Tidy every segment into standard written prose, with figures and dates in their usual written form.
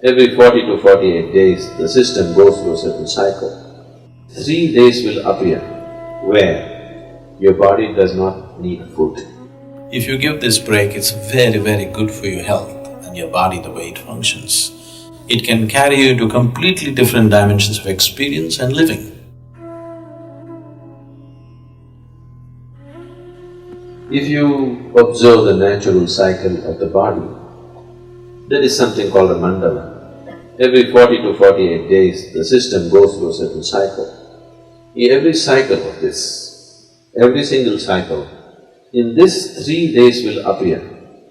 Every 40 to 48 days, the system goes through a certain cycle. 3 days will appear where your body does not need food. If you give this break, it's very, very good for your health and your body, the way it functions. It can carry you to completely different dimensions of experience and living. If you observe the natural cycle of the body, there is something called a mandala. Every 40 to 48 days, the system goes through a certain cycle. Every cycle of this, every single cycle, in this 3 days will appear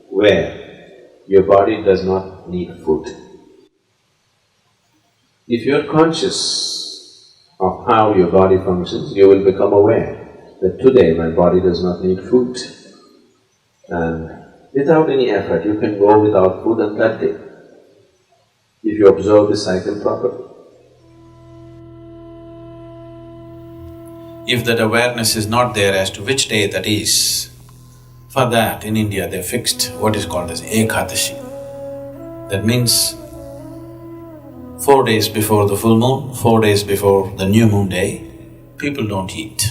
where your body does not need food. If you are conscious of how your body functions, you will become aware that today my body does not need food. And without any effort, you can go without food on that day, if you observe the cycle properly. If that awareness is not there as to which day that is, for that in India they fixed what is called as Ekadashi. That means 4 days before the full moon, 4 days before the new moon day, people don't eat.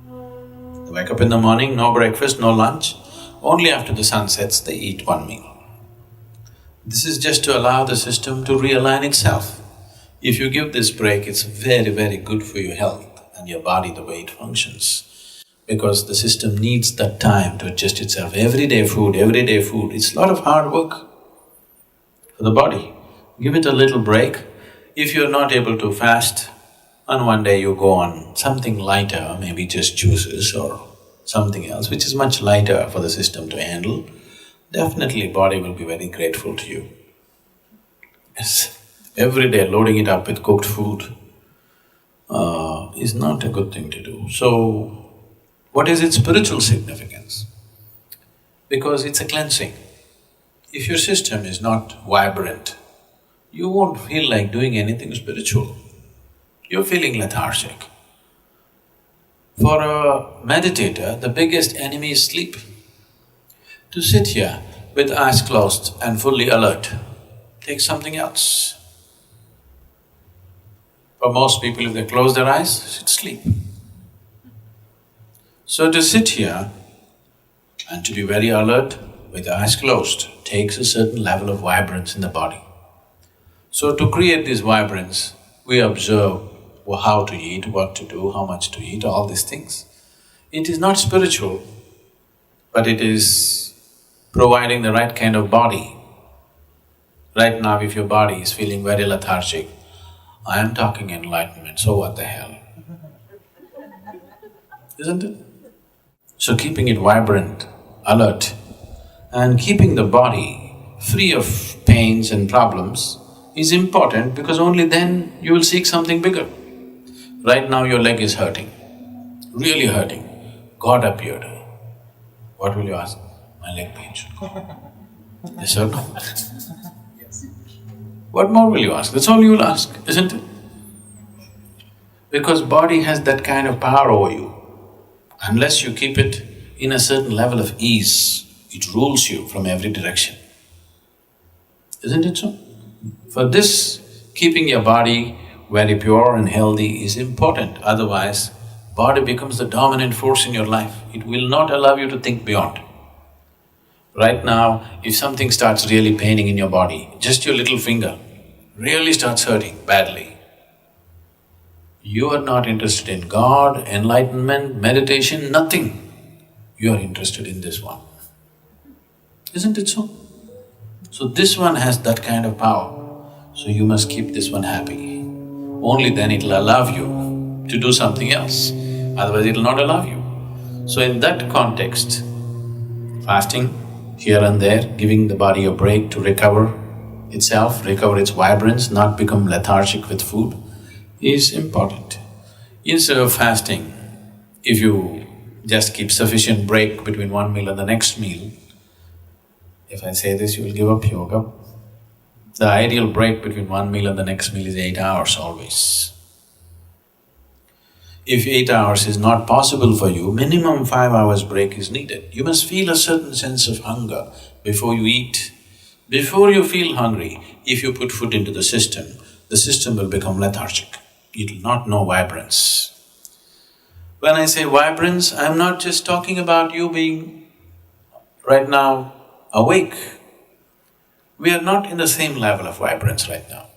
They wake up in the morning, no breakfast, no lunch, only after the sun sets they eat one meal. This is just to allow the system to realign itself. If you give this break, it's very, very good for your health and your body, the way it functions. Because the system needs that time to adjust itself. Everyday food, it's a lot of hard work for the body. Give it a little break. If you're not able to fast, and one day you go on something lighter, maybe just juices or something else which is much lighter for the system to handle, definitely body will be very grateful to you. Yes, every day loading it up with cooked food is not a good thing to do. So, what is its spiritual significance? Because it's a cleansing. If your system is not vibrant, you won't feel like doing anything spiritual. You're feeling lethargic. For a meditator, the biggest enemy is sleep. To sit here with eyes closed and fully alert takes something else. For most people, if they close their eyes, it's sleep. So to sit here and to be very alert with eyes closed takes a certain level of vibrance in the body. So to create this vibrance, we observe how to eat, what to do, how much to eat, all these things. It is not spiritual, but it is providing the right kind of body. Right now, if your body is feeling very lethargic, I am talking enlightenment, so what the hell? Isn't it? So keeping it vibrant, alert, and keeping the body free of pains and problems is important, because only then you will seek something bigger. Right now your leg is hurting, really hurting. God appeared. What will you ask? My leg pains. Yes or no? What more will you ask? That's all you will ask, isn't it? Because body has that kind of power over you. Unless you keep it in a certain level of ease, it rules you from every direction. Isn't it so? For this, keeping your body very pure and healthy is important, otherwise body becomes the dominant force in your life. It will not allow you to think beyond. Right now, if something starts really paining in your body, just your little finger really starts hurting badly, you are not interested in God, enlightenment, meditation, nothing. You are interested in this one. Isn't it so? So this one has that kind of power, so you must keep this one happy. Only then it'll allow you to do something else, otherwise it'll not allow you. So in that context, fasting here and there, giving the body a break to recover itself, recover its vibrance, not become lethargic with food, is important. Instead of fasting, if you just keep sufficient break between one meal and the next meal, if I say this, you will give up yoga. The ideal break between one meal and the next meal is 8 hours always. If 8 hours is not possible for you, minimum 5 hours break is needed. You must feel a certain sense of hunger before you eat. Before you feel hungry, if you put food into the system will become lethargic. It will not know vibrance. When I say vibrance, I'm not just talking about you being right now awake. We are not in the same level of vibrance right now.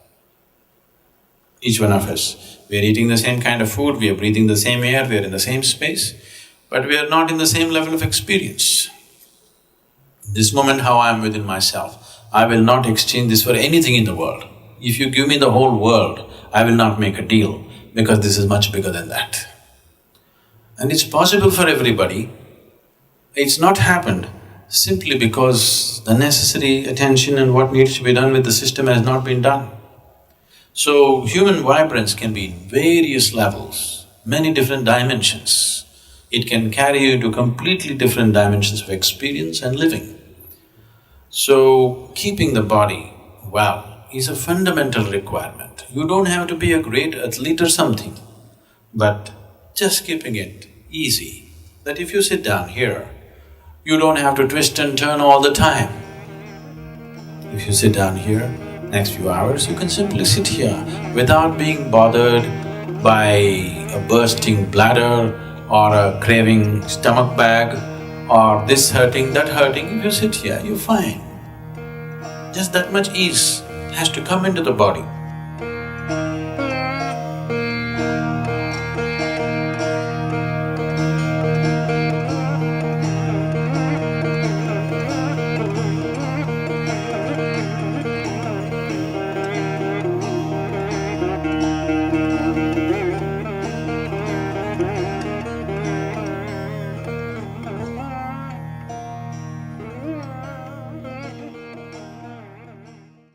Each one of us, we are eating the same kind of food, we are breathing the same air, we are in the same space, but we are not in the same level of experience. This moment how I am within myself, I will not exchange this for anything in the world. If you give me the whole world, I will not make a deal because this is much bigger than that. And it's possible for everybody. It's not happened simply because the necessary attention and what needs to be done with the system has not been done. So, human vibrance can be in various levels, many different dimensions. It can carry you to completely different dimensions of experience and living. So, keeping the body well is a fundamental requirement. You don't have to be a great athlete or something, but just keeping it easy, that if you sit down here, you don't have to twist and turn all the time. If you sit down here, next few hours, you can simply sit here without being bothered by a bursting bladder or a craving stomach bag or this hurting, that hurting. If you sit here, you're fine. Just that much ease has to come into the body.